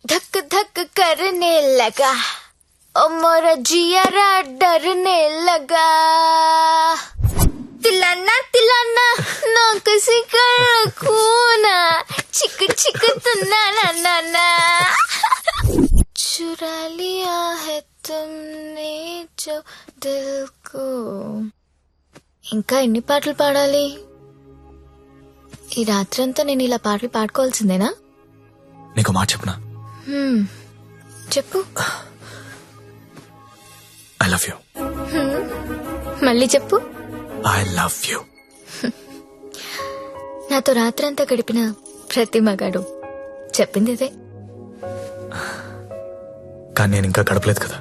धक धक करने लगा ओ मोरा जियारा डरने लगा तिलाना तिलाना ना किसी कर खूना चिक चिक तुना ना ना ना चुरा लिया है तुमने जो दिल को ఇంకా ఎన్ని పాటలు పాడాలి ఈ రాత్రంతా నేను ఇలా పాటలు పాడుకోవాల్సిందేనా నీకు మాట చెప్పనా చెప్పు ఐ లవ్ యూ మళ్ళీ చెప్పు ఐ లవ్ యూ నాతో రాత్రంతా గడిపిన ప్రతి మగాడు చెప్పింది ఇదే కానీ నేను ఇంకా గడపలేదు కదా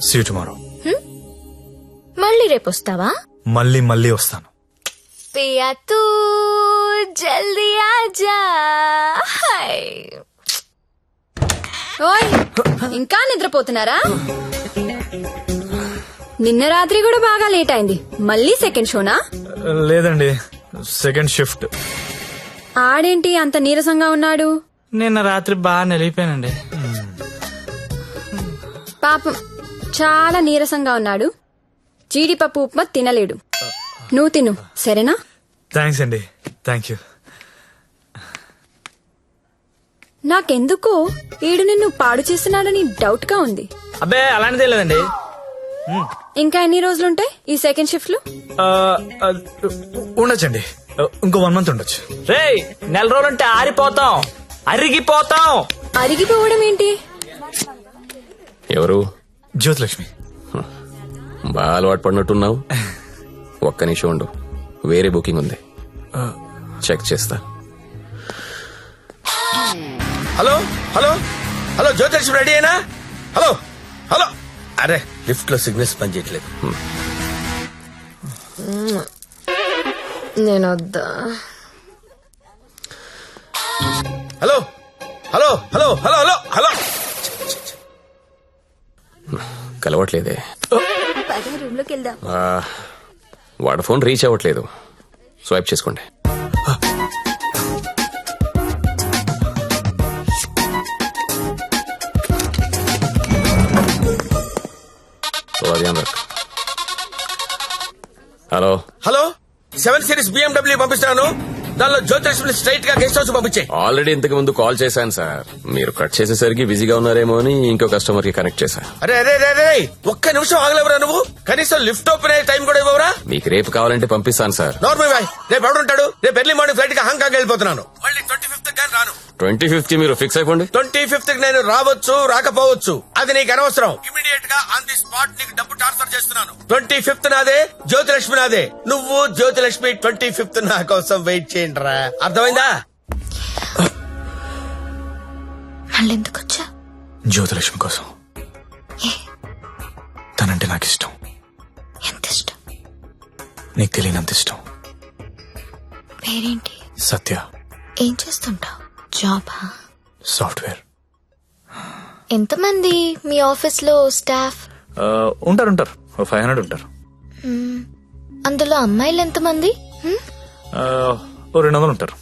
సీ యూ టుమారో మళ్ళీ రేపు వస్తావా మళ్ళీ మళ్ళీ వస్తాను పియా తూ జల్దీ ఆజా ఓయ్ ఇంకా నిద్రపోతున్నారా? నిన్న రాత్రి కూడా బాగా లేట్ అయింది. మళ్ళీ సెకండ్ షోనా? లేదండి, సెకండ్ షిఫ్ట్. ఆడేంటి అంత నీరసంగా ఉన్నాడు? నిన్న రాత్రి బాగా నలిగిపోయానండి. పాపం చాలా నీరసంగా ఉన్నాడు. జీడిపప్పు ఉప్మా తినలేడు. నువ్వు తిను సరేనా? థ్యాంక్స్ అండి, థ్యాంక్ యూ. నాకెందుకో ఈడు నిన్ను పాడు చేస్తున్నాడని డౌట్ గా ఉంది. అబ్బే అలాంటిదే లేదండి. ఇంకా ఎన్ని రోజులుంటాయి ఈ సెకండ్ షిఫ్ట్ లో? ఉండొచ్చండి, ఇంకో 1 month ఉండొచ్చు. రేయ్, నెల రోజులుంటే ఆరిపోతాం, అరిగిపోతాం. అరిగిపోవడం ఏంటి? ఎవరు? జ్యోతిలక్ష్మి. బాగా అలవాటు పడినట్టున్నావు. ఒక్క నిమిషం ఉండు, వేరే బుకింగ్ ఉంది, చెక్ చేస్తా. Hello hello hello Jyothilakshmi ready అయినా? హలో హలో, అరే లిఫ్ట్ లో సిగ్నల్స్ పనిచేయట్లేదు. నేను వద్దా? Hello hello hello hello hello hello, కలవట్లేదే. రూమ్ లోకి వెళ్దాం. వాడి ఫోన్ రీచ్ అవ్వట్లేదు, స్వైప్ చేసుకోండి. హలో హలో, 7 Series BMW పంపిస్తున్నాను. దానిలో జ్యోతిలక్ష్మి స్ట్రైట్ గా గెస్ట్ హౌస్ పంపించే. ఆల్రెడీ ఇంతకు ముందు కాల్ చేశాను సార్, మీరు కట్ చేసేసరికి బిజీగా ఉన్నారేమో అని ఇంకో కస్టమర్ కి కనెక్ట్ చేశా. అరే అరే అరే, ఒక్క నిమిషం ఆగలేవరా నువ్వు? కనీసం లిఫ్ట్ ఓపెన్ అయ్యే టైం కూడా ఇవ్వరా? మీకు రేపు కావాలంటే పంపిస్తాను సార్. నార్మల్ బాయ్, రేపు ఎవడుంటాడు? రేపు ఎర్లీ మార్నింగ్ ఫ్లైట్ గా హాంకాంగ్ వెళ్ళిపోతున్నాను. మళ్ళీ 25th కానీ రాను. 25th కి మీరు ఫిక్స్ అయిపోండి. 25th కి నేను రావచ్చు రాకపోవచ్చు, అది నీకు అనవసరం. ఇమీడియట్ గా ఆన్ ది స్పాట్ నీకు డబ్బు ట్రాన్స్ఫర్ చేస్తున్నాను. 25th నాదే, జ్యోతిలక్ష్మి నాదే. నువ్వు జ్యోతిలక్ష్మి 25th నా కోసం వెయిట్ చేయండి రా. అర్థమైందా? మళ్ళీ ఎందుకు వచ్చా? జ్యోతిలక్ష్మి కోసం. తనంటే నాకు ఇష్టం. ఎంత ఇష్టం? నీకు తెలియనంత ఇష్టం. పేరేంటి? సత్య. ఏం చేస్తుంటావు? జాబా? సాఫ్ట్వేర్. ఎంతమంది మీ ఆఫీస్ లో స్టాఫ్? ఉంటారు 500 ఉంటారు. అందులో అమ్మాయిలు ఎంతమంది? 200 ఉంటారు.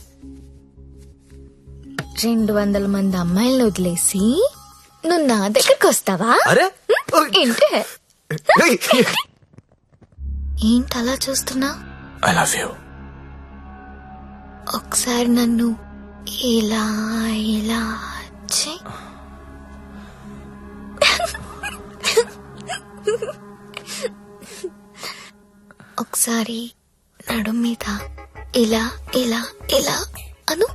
200 మంది అమ్మాయిలను వదిలేసి నువ్వు నా దగ్గరకు వస్తావా? అరే ఏంటి ఏంటి అలా చూస్తున్నా? I love you. ఒకసారి నన్ను ఇలా ఇలా చెయ్. ఒకసారి నడు మీద ఇలా ఇలా ఇలా అను.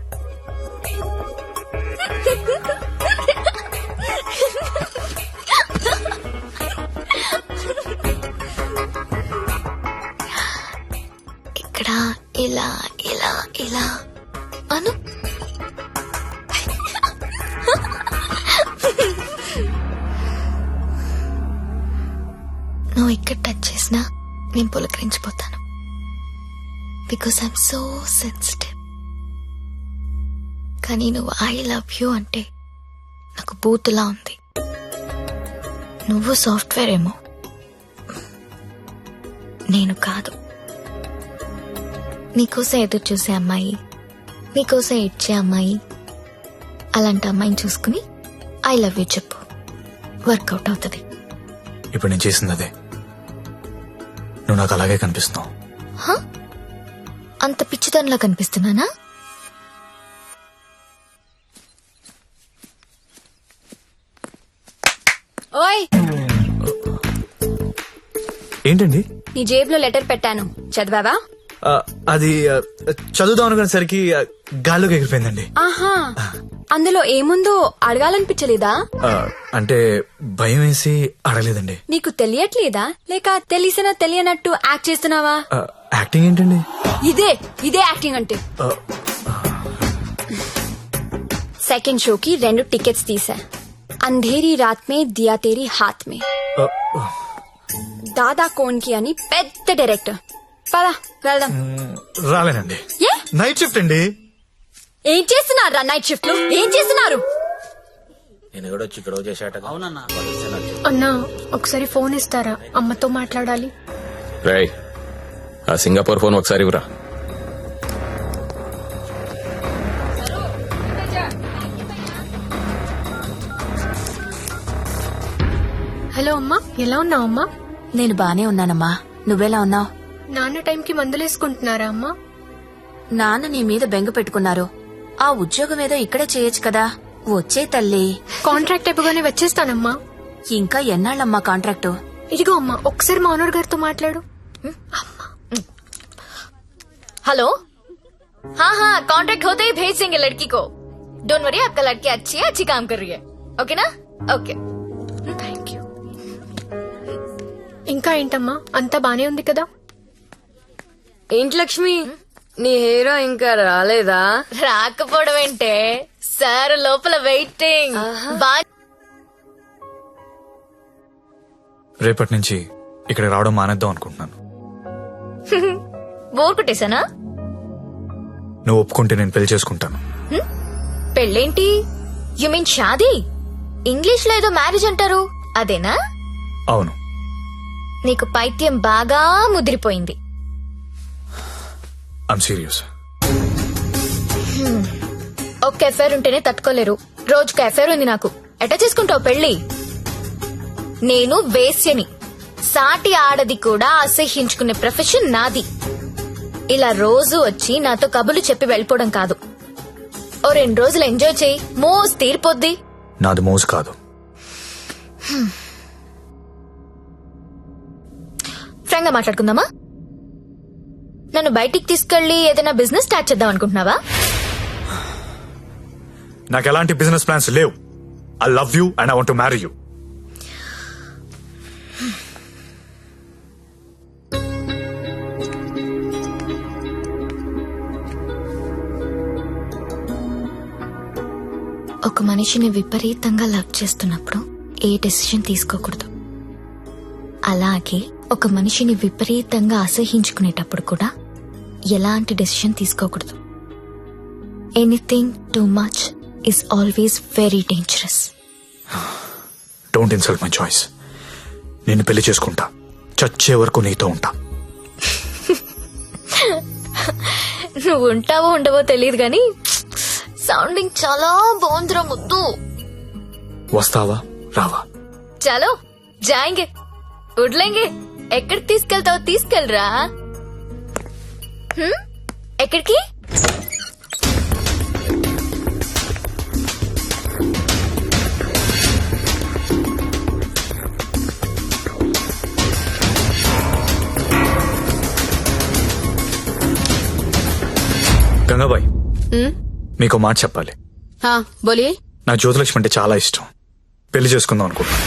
ఇక్కడ ఇలా ఇలా ఇలా అను. నువ్వు ఇక్కడ టచ్ చేసినా నేను పులకరించిపోతాను. Because I'm so sensitive. కానీ నువ్వు ఐ లవ్ యూ అంటే నాకు బూతులా ఉంది. నువ్వు సాఫ్ట్వేర్ ఏమో, నేను కాదు. నీకోసం ఎదురు చూసే అమ్మాయి నీకోసం ఇచ్చే అమ్మాయి, అలాంటి అమ్మాయిని చూసుకుని ఐ లవ్ యూ చెప్పు, వర్కౌట్ అవుతుంది. ఇప్పుడు నేను చేసింది అదే. నువ్వు నాకు అలాగే కనిపిస్తున్నావు. అంత పిచ్చితనంలా కనిపిస్తున్నానా? ఓయ్, ఏంటండి? నీ జేబులో లెటర్ పెట్టాను, చదివావా? అది చదువుదాం అనుకునేసరికి గాల్లోకి ఎగిరిపోయిందండి. ఆహా, అందులో ఏముందో అడగాలనిపించలేదా? అంటే భయం వేసి అడగలేదండి. నీకు తెలియట్లేదా, లేక తెలిసినా తెలియనట్టు యాక్ట్ చేస్తున్నావా? యాక్టింగ్ ఏంటండి? ఇదే యాక్టింగ్ అంటే. సెకండ్ షోకి 2 టికెట్స్ తీసా. అంధేరీ రాత్ మే దియా తేరీ హాత్ మే. దాదా కోన్కి అని పెద్ద డైరెక్టర్. పదా వెళ్దాం. రాలేనండి, ఏ? నైట్ షిఫ్ట్ అండి. ఏం చేస్తున్నారు నైట్ షిఫ్ట్ లో? ఏం చేస్తున్నారు? నేను కూడా వచ్చి ఇక్కడ చేశాట. అన్నా ఒకసారి ఫోన్ ఇస్తారా, అమ్మతో మాట్లాడాలి. రేయ్, ఆ సింగపూర్ ఫోన్ ఒకసారి ఇవ్వరా. హలో అమ్మా, ఎలా ఉన్నావు అమ్మా? నేను బానే ఉన్నానమ్మా, నువ్వెలా ఉన్నావు? నాన్న టైంకి మందులేసుకుంటున్నారా అమ్మా? నాన్న నీ మీద బెంగ పెట్టుకున్నారు. ఆ ఉద్యోగం ఏదో ఇక్కడే చేయొచ్చు కదా. వచ్చే తల్లి. కాంట్రాక్ట్ అయిపోగానే వచ్చేస్తానమ్మా. ఇంకా ఎన్నాళ్ళమ్మా కాంట్రాక్టు? ఇదిగో అమ్మా, ఒకసారి మా ఓనర్ గారితో మాట్లాడు. हेलो, हाँ कॉन्ट्रैक्ट होते ही भेज देंगे लड़की को. डोंट वरी, आपका लड़की अच्छी है, अच्छी काम कर रही है. ओके ना? ओके. Thank you. ఇంకా ఏంటమ్మా, అంతా బానే ఉంది కదా? ఏంటి లక్ష్మి, నీ హీరో ఇంకా రాలేదా? రాకపోవడం ఏంటే సార్, లోపల వెయిటింగ్. రేపటి నుంచి ఇక్కడ రావడం మానేద్దాం అనుకుంటున్నాను. బోర్ కొట్టేశానా? నువ్వు ఒప్పుకుంటే నేను పెళ్లి చేసుకుంటాను. పెళ్ళేంటి? You mean shaadi? ఇంగ్లీష్ లో ఏదో మ్యారేజ్ అంటారు, అదేనా? అవును. నీకు పైత్యం బాగా ముదిరిపోయింది. I'm serious. ఒక్క ఎఫైర్ ఉంటేనే తట్టుకోలేరు, రోజుకు ఎఫైర్ ఉంది నాకు. ఎట్లా చేసుకుంటావు పెళ్లి? నేను వేశ్యని, సాటి ఆడది కూడా అసహ్యించుకునే ప్రొఫెషన్ నాది. ఇలా రోజు వచ్చి నాతో కబులు చెప్పి వెళ్ళిపోవడం కాదు. ఓ 2 రోజులు ఎంజాయ్ చేయి, మోస్ తీరిపోద్ది. నాది మోజు కాదు. ఫ్రాంక్ గా మాట్లాడుకుందామా? నన్ను బయటికి తీసుకెళ్లి ఏదైనా బిజినెస్ స్టార్ట్ చేద్దాం అనుకుంటున్నావా? నాకు ఎలాంటి బిజినెస్ ప్లాన్స్ లేవు. I love you and I want to marry you. ఒక మనిషిని విపరీతంగా లవ్ చేస్తున్నప్పుడు ఏ డెసిషన్ తీసుకోకూడదు. అలాగే ఒక మనిషిని విపరీతంగా అసహించుకునేటప్పుడు కూడా ఎలాంటి డెసిషన్ తీసుకోకూడదు. Anything too much is always very dangerous. Don't insult my choice. నేను పెళ్లి చేసుకుంటా, చచ్చే వరకు నీతో ఉంటా. నువ్వు ఉంటావో ఉండవో తెలియదు గాని సౌండింగ్ చాలా బాగుందిరా ముద్దు. వస్తావా రావా? చలో జాయింగే, ఉడ్లేంగే. ఎక్కడికి తీసుకెళ్తావో తీసుకెళ్ళరా. ఎక్కడికి? గంగాబాయ్, మీకు మాట చెప్పాలి. బోలియే. నాకు జ్యోతిలక్ష్మి అంటే చాలా ఇష్టం. పెళ్లి చేసుకుందాం అనుకుంటున్నా.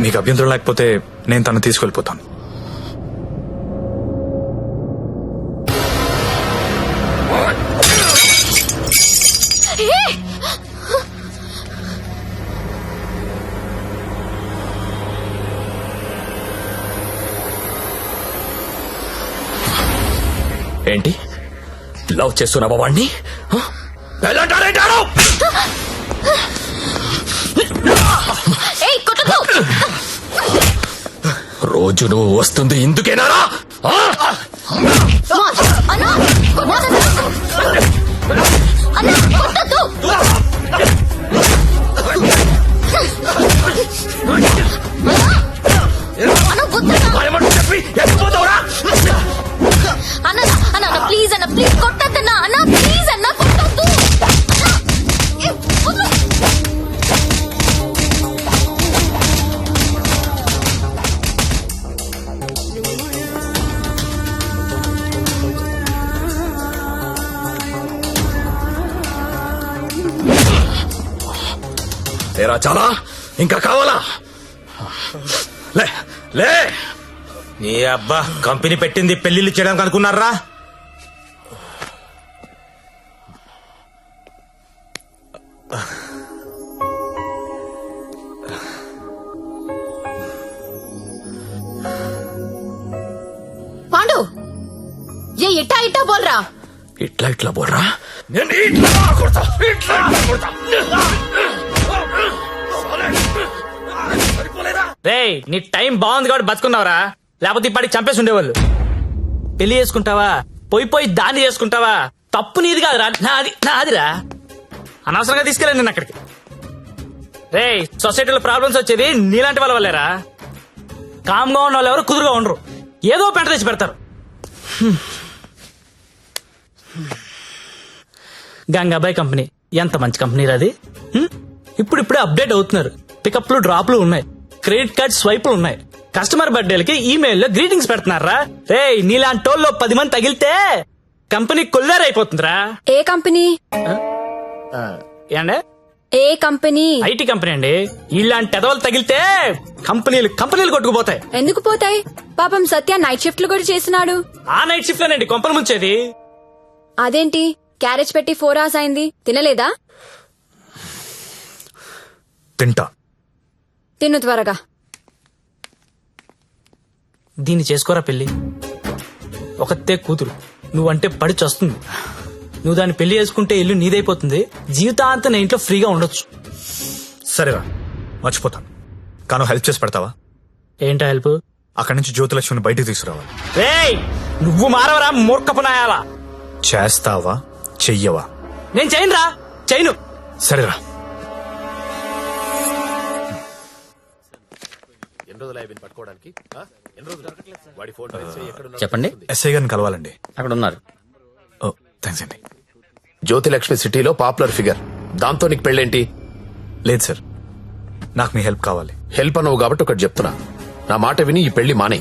మీకు అభ్యంతరం లేకపోతే నేను తను తీసుకెళ్లిపోతాను. ఏంటి లవ్ చేస్తున్నావా వాణ్ణి? కొట్టకు. రోజు నువ్వు వస్తుంది ఇందుకేనా? అన్నా కొట్టొద్దన్నా. అన్నా కొట్టొద్దు. అన్నా వద్దన్నా. అన్న అన్న ప్లీజ్ అన్న ప్లీజ్ కొట్టద్దన్నా. అన్న ప్లీజ్ అన్న కొట్టద్దు. ఏరా చాలా ఇంకా కావాలా? లే లే. ఏ అబ్బా కంపెనీ పెట్టింది పెళ్లిళ్ళు చేయడానికి అనుకున్నారా? పాండు ఏ ఇట్టా ఇట్టా బోల్రా. ఇట్లా ఇట్లా బోర్రా. నేను ఇట్లా కొడతా, ఇట్లా కొడతా. రేయ్ నీ టైం బాగుంది కాబట్టి బతుకున్నావురా, లేకపోతే ఇప్పటికి చంపేసి ఉండేవాళ్ళు. పెళ్లి చేసుకుంటావా, పోయి దాన్ని చేసుకుంటావా? తప్పు నీది కాదురా, నాదిరా. అనవసరంగా తీసుకెళ్ళాను నేను అక్కడికి. రేయ్ సొసైటీలో ప్రాబ్లమ్స్ వచ్చేది నీలాంటి వాళ్ళ వల్లేరా. కామ్గా ఉన్న వాళ్ళు ఎవరు కుదురుగా ఉండరు, ఏదో పెంట తెచ్చి పెడతారు. గంగాబాయ్ కంపెనీ ఎంత మంచి కంపెనీ అది. ఇప్పుడిప్పుడే అప్డేట్ అవుతున్నారు. పికప్లు డ్రాప్లు ఉన్నాయి, క్రెడిట్ కార్డ్ స్వైపులు ఉన్నాయి. కస్టమర్ బర్త్డేలకి ఈమెయిల్లో గ్రీటింగ్స్ పెడుతున్నారా. రే నీలాంటి టోల్లో 10 మంది తగిలితే కంపెనీ కొల్లారైపోతుందిరా. ఏ కంపెనీ? ఏండే ఏ కంపెనీ? ఐటీ కంపెనీ అండి. ఇలాంటి ఎదవలు తగిలితే కంపెనీలు కొట్టుకుపోతాయి. ఎందుకు పోతాయి? పాపం సత్య నైట్ షిఫ్ట్లు కూడా చేస్తున్నాడు. ఆ నైట్ షిఫ్ట్ లోనండి కొంపలు ముంచేది. అదేంటి క్యారేజ్ పెట్టి 4 hours అయింది, తినలేదా? తింటా. తిను త్వరగా. దీన్ని చేసుకోరా పెళ్లి. ఒకతే కూతురు, నువ్వంటే పడి చస్తుంది. నువ్వు దాన్ని పెళ్లి చేసుకుంటే ఇల్లు నీదైపోతుంది. జీవితాంతం నేను ఇంట్లో ఫ్రీగా ఉండొచ్చు. సరేరా మర్చిపోతాను, కానీ హెల్ప్ చేసి పెడతావా? ఏంటా హెల్ప్? అక్కడి నుంచి జ్యోతిలక్ష్మిని బయటికి తీసుకురావాలి. రేయ్ నువ్వు మారవరా మూర్ఖపునాయాలా. చేస్తావా చెయ్యవా? నేను చేయనురా, చేయను. సరేరా. చెప్పండి. ఎస్ఐ గారిని కలవాలండి. అక్కడ ఉన్నారు. ఓ థ్యాంక్స్ అండి. జ్యోతిలక్ష్మి సిటీలో పాపులర్ ఫిగర్, దాంతో నీకు పెళ్ళేంటి? లేదు సార్, నాకు మీ హెల్ప్ కావాలి. హెల్ప్ అనవు కాబట్టి ఒకటి చెప్తున్నా, నా మాట విని ఈ పెళ్లి మానే.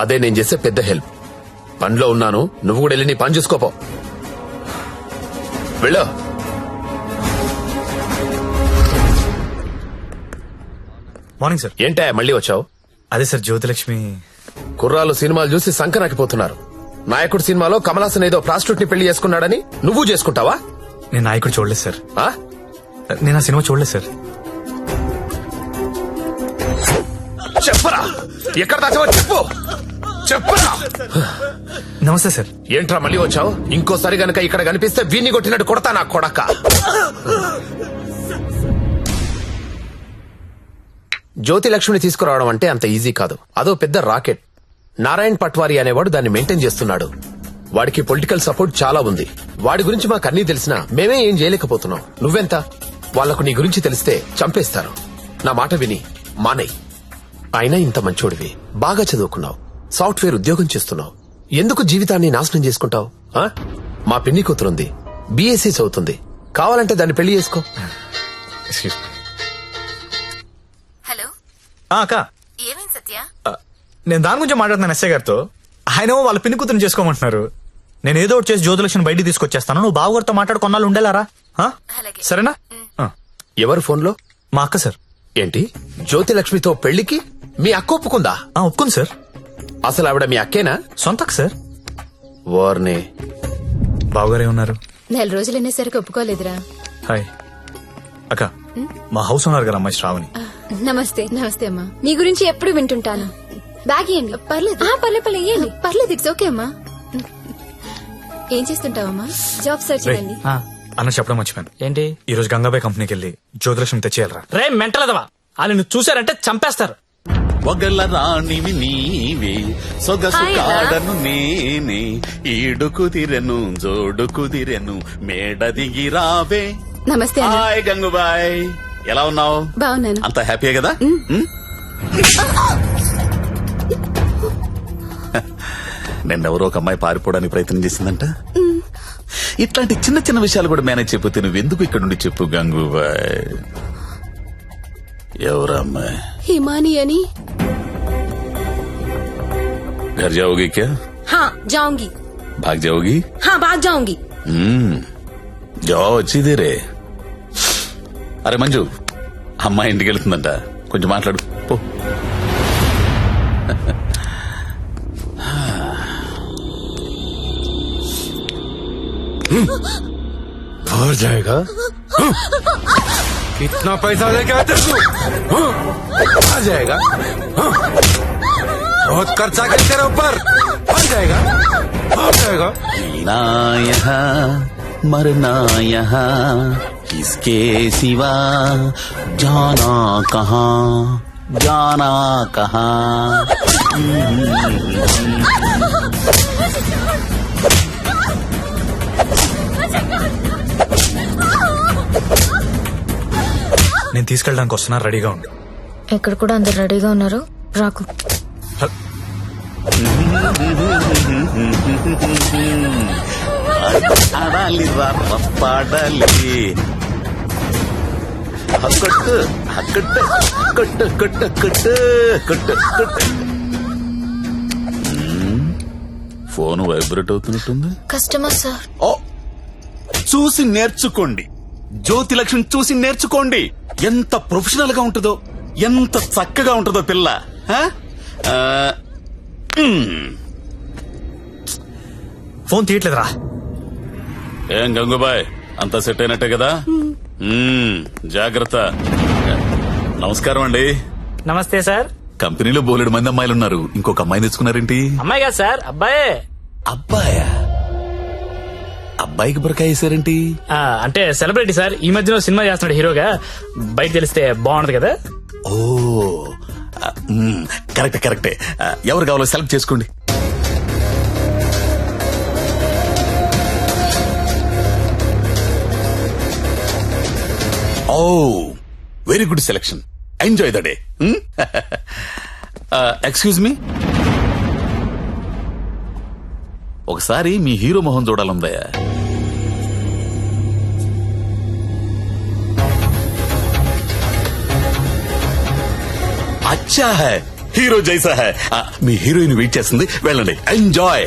అదే నేను చేసే పెద్ద హెల్ప్. పనిలో ఉన్నాను, నువ్వు కూడా వెళ్ళి నీ పని చూసుకోపో. వెళ్ళు. Morning sir. ఏంటా మళ్ళీ వచ్చావు? అదే సార్ జ్యోతిలక్ష్మి. కుర్రాలు సినిమాలు చూసి సంకనాకిపోతున్నారు. నాయకుడు సినిమాలో కమలాసన్ ఏదో ప్రాస్టిట్యూట్ ని పెళ్లి చేసుకున్నాడని నువ్వు చేసుకుంటావా? నేను నాయకుడు చూడలేదు సార్. ఆ? నేను ఆ సినిమా చూడలేదు సార్. చెప్పరా, ఎక్కడ దాచావో చెప్పు. చెప్పరా. నమస్తే సార్. ఏంట్రా మళ్ళీ వచ్చావు? ఇంకోసారి గనక ఇక్కడ కనిపిస్తే వీణ్ణి కొట్టినట్టు కొడతా నా కొడక. జ్యోతిలక్ష్మిని తీసుకురావడం అంటే అంత ఈజీ కాదు. అదో పెద్ద రాకెట్. నారాయణ్ పట్వారీ అనేవాడు దాన్ని మెయింటైన్ చేస్తున్నాడు. వాడికి పొలిటికల్ సపోర్ట్ చాలా ఉంది. వాడి గురించి మాకు అన్నీ తెలిసినా మేమే ఏం చేయలేకపోతున్నాం. నువ్వెంత? వాళ్లకు నీ గురించి తెలిస్తే చంపేస్తారు. నా మాట విని మానేయ్. అయినా ఇంత మంచోడివి, బాగా చదువుకున్నావు, సాఫ్ట్వేర్ ఉద్యోగం చేస్తున్నావు, ఎందుకు జీవితాన్ని నాశనం చేసుకుంటావు? మా పిన్ని కూతురుంది, బీఎస్సీ చదువుతుంది, కావాలంటే దాన్ని పెళ్లి చేసుకో. హలో అక్క, ఏమైంది సత్య? నేను దాని గురించి మాట్లాడుతున్నాను ఎస్ఐ గారితో. ఆయన వాళ్ళ పిన్ని కూతురు చేసుకోమంటున్నారు. నేను ఏదో ఒకటి చేసి జ్యోతిలక్ష్మిని బయటికి తీసుకొచ్చేస్తాను. నువ్వు బావగారితో మాట్లాడు, కొన్నాళ్ళు ఉండేలారా? అలాగే. సరేనా? ఎవరు ఫోన్లో? మా అక్క సార్. ఏంటి, జ్యోతిలక్ష్మితో పెళ్లికి మీ అక్క ఒప్పుకుందా? ఒప్పుకుంది సార్. అసలు ఆవిడ మీ అక్కేనా? సొంత అక్క సార్. వార్నే. బావగారే ఉన్నారు. 4 రోజులు అనేసరికి ఒప్పుకోలేదురా. హాయ్ అక్క, మా హౌస్ ఓనర్ గారు అమ్మాయి శ్రావణి. నమస్తే. నమస్తే అమ్మా. మీ గురించి ఎప్పుడు వింటుంటాను. బ్యాగ్ ఇయ్యండి. పర్లేదు పర్లేదు ఇయ్యండి. పర్లేదు, ఇట్స్ ఓకే అమ్మా. ఏం చేస్తుంటావమ్మా? జాబ్ సర్చ్ రే, అండి. అన్న చెప్పడం మర్చిపోయాను. ఏంటి? ఈ రోజు గంగాబాయ్ కంపెనీకి వెళ్ళి జ్యోతిలక్ష్మి తెచ్చేయాలరా. రే మెంటలదవా, వాళ్ళు నువ్వు చూసారంటే చంపేస్తారు. ఒగల రాణివి నీవే సొగసు కాడను నేనే ఈడు కుదిరెను జోడు కుదిరెను మేడ దిగి రావే. నమస్తే అన్న. హాయ్ గంగుబాయ్, ఎలా ఉన్నావు? బాగున్నాను. అంత హ్యాపీయే కదా? నిన్నెవరో ఒక అమ్మాయి పారిపోవడానికి ప్రయత్నం చేసిందంట. ఇట్లాంటి చిన్న చిన్న విషయాలు కూడా మేనేజ్ చెప్పితే నువ్వెందుకు ఇక్కడ నుండి చెప్పు గంగుబాయ్. ఎవరా అమ్మాయి? హిమాని అని. घर जाओगी क्या? हाँ जाऊंगी. भाग जाओगी? हाँ भाग जाऊंगी. जाओ अच्छी देर है. అరే మంజు, అమ్మాయి ఇంటికి వెళ్తుందంట, కొంచెం మాట్లాడు పో. और जाएगा? कितना पैसा लेके आते तू? आ जाएगा? बहुत खर्चा कर तेरे ऊपर. आ जाएगा? आ जाएगा? जीना यहाँ मरना यहाँ किसके सिवा जाना कहाँ जाना कहाँ. నేను తీసుకెళ్ళడానికి వస్తున్నా, రెడీగా ఉండు. ఇక్కడ కూడా అందరు రెడీగా ఉన్నారు, రాకు. ఆడాలి పాడాలి కొట్టు కొట్టు కొట్టు కొట్టు కొట్టు కొట్టు కొట్టు. ఫోన్ వైబ్రేట్ అవుతున్నట్టుంది. Customer sir. ఓ, చూసి నేర్చుకోండి, జ్యోతి లక్ష్మి చూసి నేర్చుకోండి. ఎంత ప్రొఫెషనల్ గా ఉంటుందో, ఎంత చక్కగా ఉంటుందో పిల్ల. ఫోన్ తీయట్లేదురా. ఏం గంగుబాయ్, అంతా సెట్ అయినట్టే కదా? జాగ్రత్త. నమస్కారం అండి. నమస్తే సార్. కంపెనీలో బోలెడు మంది అమ్మాయిలు ఉన్నారు, ఇంకొక అమ్మాయిని తెచ్చుకున్నారేంటి? అమ్మాయి కాదు సార్, అబ్బాయే. అబ్బాయా? అబ్బాయికి బురకాయ వేసారేంటి? అంటే సెలబ్రిటీ సార్, ఈ మధ్యలో సినిమా చేస్తున్నాడు హీరోగా, బయట తెలిస్తే బాగుంటది కదా. ఓ కరెక్టే కరెక్టే. ఎవరు కావాలో సెలెక్ట్ చేసుకోండి. Oh very good selection. Enjoy the day. Excuse me, ఒకసారి మీ హీరో మొహం చూడాలందయ్యా. అచ్చా హై, హీరో జైసా హై. మీ హీరోయిన్ వెయిట్ చేస్తుంది, వెళ్ళండి. ఎంజాయ్.